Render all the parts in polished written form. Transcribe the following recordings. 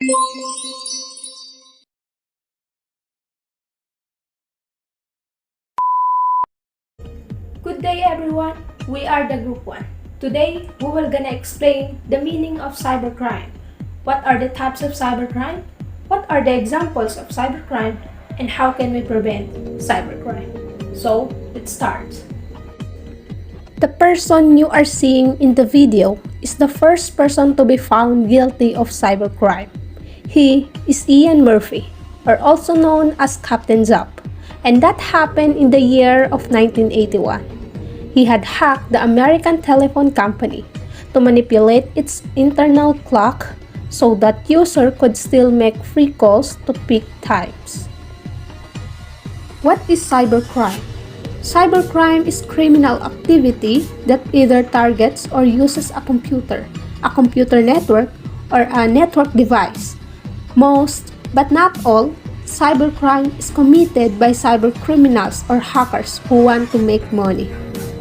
Good day everyone, we are the Group 1. Today, we will gonna explain the meaning of cybercrime. What are the types of cybercrime? What are the examples of cybercrime? And how can we prevent cybercrime? So, let's start. The person you are seeing in the video is the first person to be found guilty of cybercrime. He is Ian Murphy, or also known as Captain ZOP, and that happened in the year of 1981. He had hacked the American telephone company to manipulate its internal clock so that user could still make free calls to peak times. What is cybercrime? Cybercrime is criminal activity that either targets or uses a computer network, or a network device. Most, but not all, cybercrime is committed by cybercriminals or hackers who want to make money.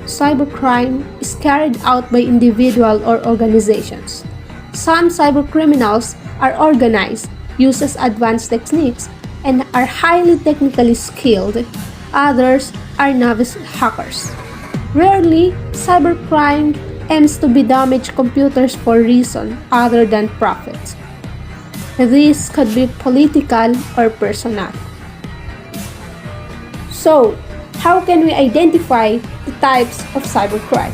Cybercrime is carried out by individuals or organizations. Some cybercriminals are organized, uses advanced techniques, and are highly technically skilled. Others are novice hackers. Rarely, cybercrime aims to damage computers for reason other than profit. This could be political or personal. So, how can we identify the types of cybercrime?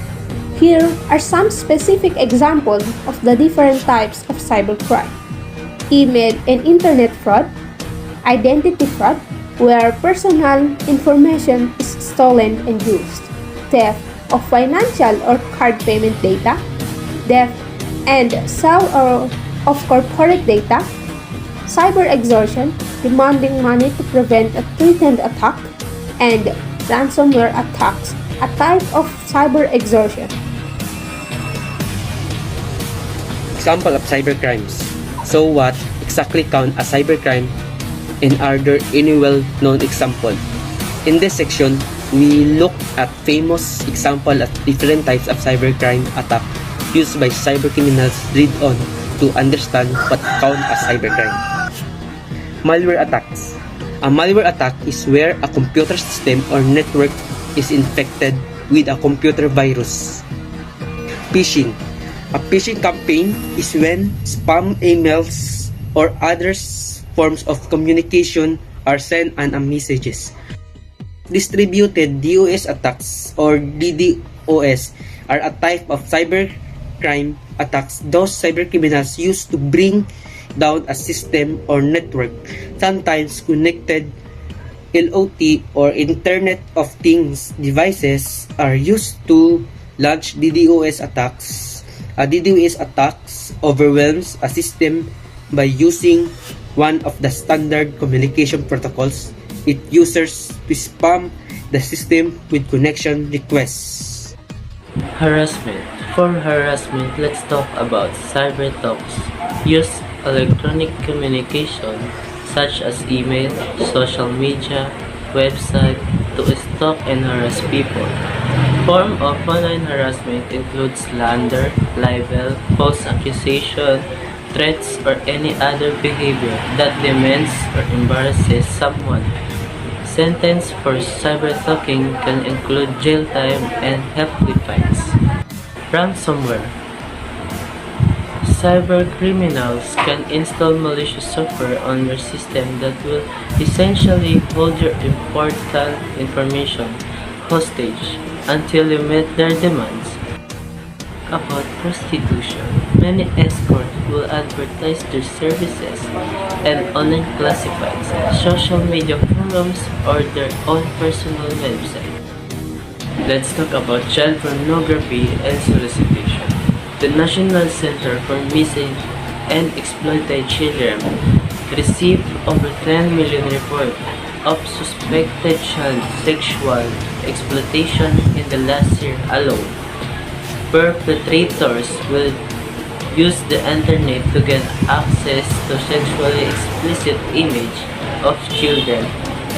Here are some specific examples of the different types of cybercrime. Email and internet fraud, identity fraud, where personal information is stolen and used, theft of financial or card payment data, theft and sale of corporate data, cyber extortion, demanding money to prevent a threatened attack, and ransomware attacks, a type of cyber extortion. Example of cybercrimes. So what exactly count as cybercrime, and are there any well-known example? In this section, we look at famous example of different types of cybercrime attack used by cybercriminals read on to understand what count as cybercrime. Malware attacks. A malware attack is where a computer system or network is infected with a computer virus. Phishing. A phishing campaign is when spam emails or other forms of communication are sent on messages. Distributed DOS attacks or DDoS are a type of cybercrime attacks those cybercriminals use to bring down a system or network, sometimes connected. IoT or Internet of Things devices are used to launch DDoS attacks. A DDoS attacks overwhelms a system by using one of the standard communication protocols. It users to spam the system with connection requests. Harassment. For harassment, let's talk about cyber talks. Use electronic communication such as email, social media, website to stalk and harass people. Form of online harassment includes slander, libel, false accusation, threats, or any other behavior that demeans or embarrasses someone. Sentence for cyberstalking can include jail time and hefty fines. Ransomware. Cybercriminals can install malicious software on your system that will essentially hold your important information hostage until you meet their demands. About prostitution, many escorts will advertise their services and online classifieds, social media forums, or their own personal website. Let's talk about child pornography and solicitation. The National Center for Missing and Exploited Children received over 10 million reports of suspected child sexual exploitation in the last year alone. Perpetrators will use the internet to gain access to sexually explicit images of children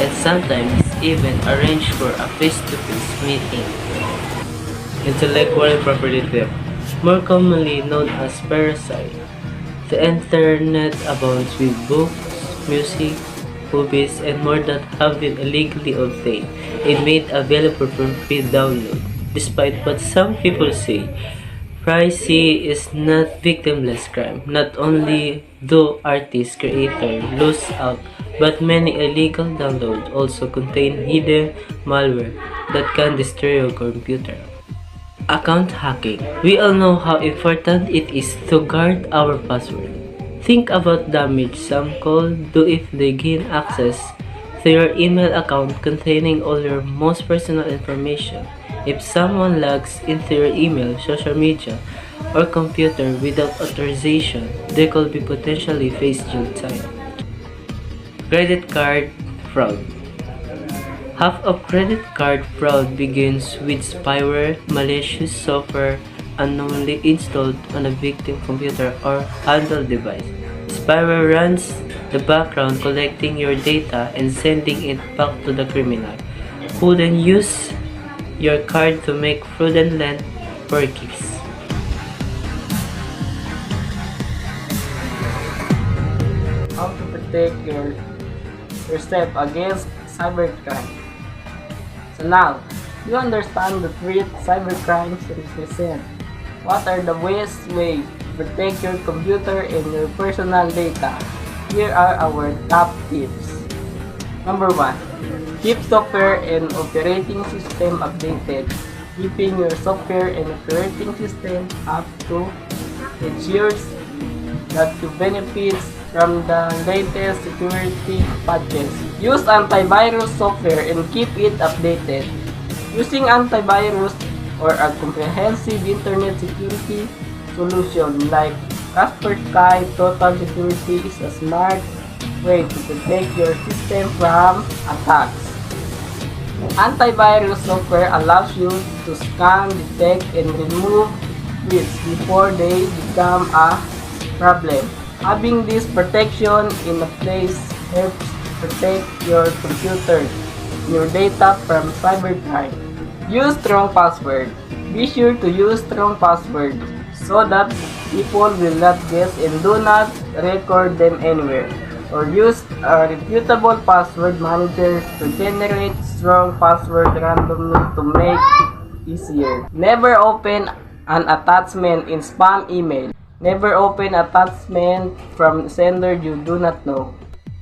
and sometimes even arrange for a face-to-face meeting. Intellectual property theft, more commonly known as parasite. The internet abounds with books, music, movies, and more that have been illegally obtained and made available for free download. Despite what some people say, piracy is not victimless crime. Not only do artists, creators lose out, but many illegal downloads also contain hidden malware that can destroy your computer. Account hacking. We all know how important it is to guard our password. Think about damage some could do if they gain access to your email account containing all your most personal information. If someone logs into your email, social media, or computer without authorization, they could be potentially face jail time. Credit card fraud. Half of credit card fraud begins with spyware, malicious software unknowingly installed on a victim computer or handheld device. Spyware runs the background collecting your data and sending it back to the criminal, who then use your card to make fraudulent purchases. How to protect yourself against cybercrime. So now, you understand the threat cybercrime represent. What are the best ways to protect your computer and your personal data? Here are our top tips. Number 1. Keep software and operating system updated. Keeping your software and operating system up to ensures that you benefit from the latest security patches. Use antivirus software and keep it updated. Using antivirus or a comprehensive internet security solution like Kaspersky Total Security is a smart way to protect your system from attacks. Antivirus software allows you to scan, detect, and remove threats before they become a problem. Having this protection in a place helps protect your computer and your data from cybercrime. Use strong password. Be sure to use strong password so that people will not guess and do not record them anywhere. Or use a reputable password manager to generate strong password randomly to make it easier. Never open an attachment in spam email. Never open attachment from sender you do not know.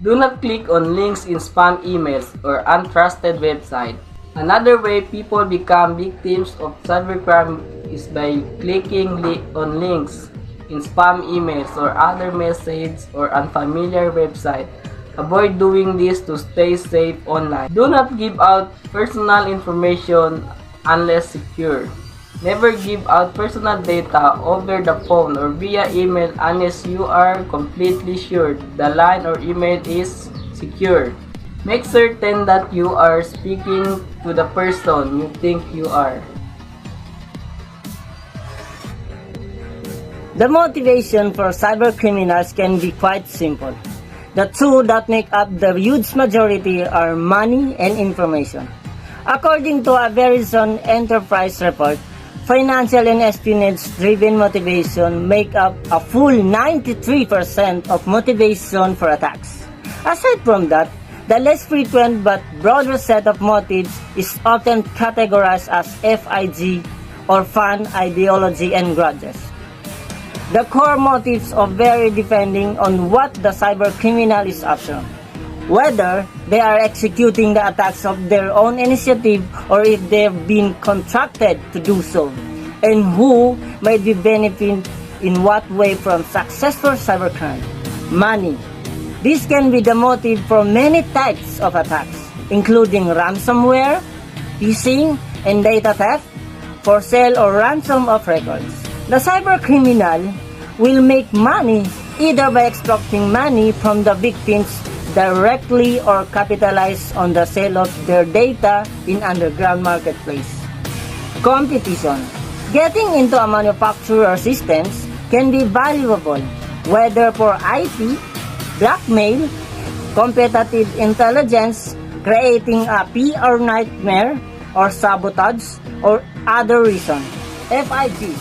Do not click on links in spam emails or untrusted website. Another way people become victims of cybercrime is by clicking on links in spam emails or other messages or unfamiliar website. Avoid doing this to stay safe online. Do not give out personal information unless secure. Never give out personal data over the phone or via email unless you are completely sure the line or email is secure. Make certain that you are speaking to the person you think you are. The motivation for cybercriminals can be quite simple. The two that make up the huge majority are money and information. According to a Verizon Enterprise report, financial and espionage-driven motivation make up a full 93% of motivation for attacks. Aside from that, the less frequent but broader set of motives is often categorized as FIG or fun, ideology, and grudges. The core motives are vary depending on what the cybercriminal is after, whether they are executing the attacks of their own initiative or if they've been contracted to do so, and who might be benefiting in what way from successful cybercrime. Money. This can be the motive for many types of attacks, including ransomware, phishing, and data theft, for sale or ransom of records. The cybercriminal will make money either by extracting money from the victims directly or capitalize on the sale of their data in underground marketplace. Competition. Getting into a manufacturer systems can be valuable, whether for IT, blackmail, competitive intelligence, creating a PR nightmare, or sabotage, or other reason. FIG.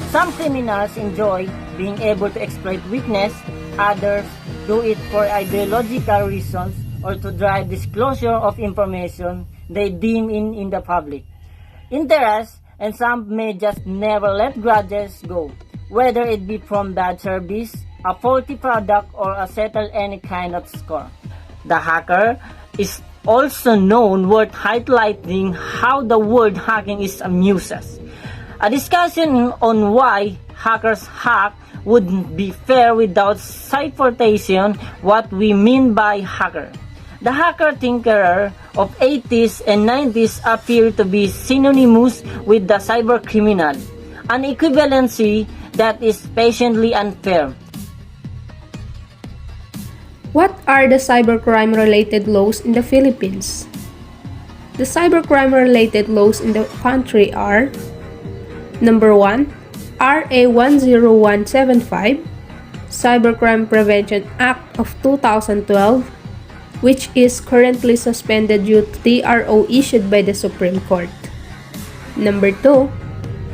Some criminals enjoy being able to exploit weakness. Others do it for ideological reasons or to drive disclosure of information they deem in the public interest, and some may just never let grudges go, whether it be from bad service, a faulty product, or a settle any kind of score. The hacker is also known worth highlighting how the word hacking is amuses. A discussion on why hackers hack wouldn't be fair without citation what we mean by hacker. The hacker-tinkerer of 80s and 90s appear to be synonymous with the cybercriminal, an equivalency that is patiently unfair. What are the cybercrime-related laws in the Philippines? The cybercrime-related laws in the country are: Number 1, RA 10175, Cybercrime Prevention Act of 2012, which is currently suspended due to TRO issued by the Supreme Court. Number 2,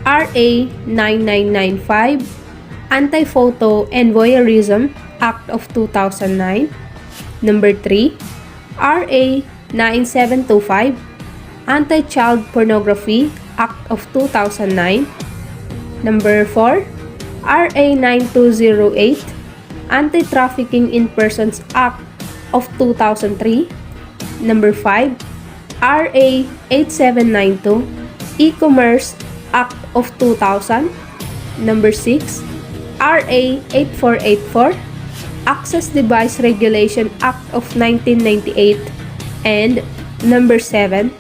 RA 9995, Anti-Photo and Voyeurism Act of 2009. Number 3, RA 9725, Anti-Child Pornography Act of 2009. Number 4, RA 9208, Anti-Trafficking in Persons Act of 2003. Number 5, RA 8792, E-Commerce Act of 2000. Number 6, RA 8484, Access Device Regulation Act of 1998. And number 7,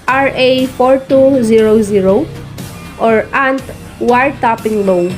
RA 4200 or Ant Wiretapping Law.